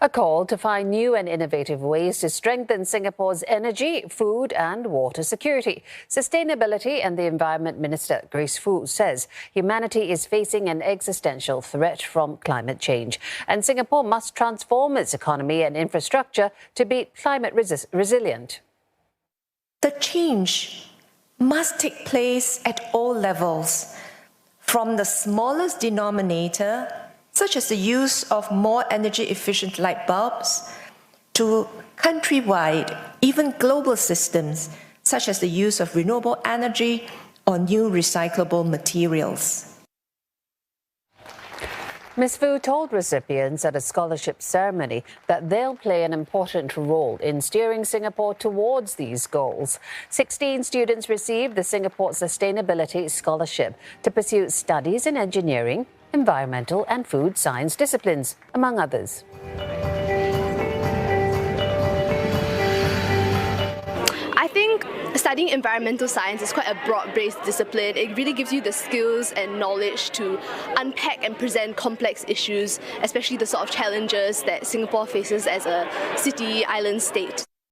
A call to find new and innovative ways to strengthen Singapore's energy, food and water security. Sustainability and the Environment Minister, Grace Fu, says humanity is facing an existential threat from climate change, and Singapore must transform its economy and infrastructure to be climate resilient. The change must take place at all levels, from the smallest denominator, such as the use of more energy-efficient light bulbs, to countrywide, even global systems, such as the use of renewable energy or new recyclable materials. Ms. Fu told recipients at a scholarship ceremony that they'll play an important role in steering Singapore towards these goals. 16 students received the Singapore Sustainability Scholarship to pursue studies in engineering, environmental and food science disciplines, among others. I think studying environmental science is quite a broad-based discipline. It really gives you the skills and knowledge to unpack and present complex issues, especially the sort of challenges that Singapore faces as a city island state.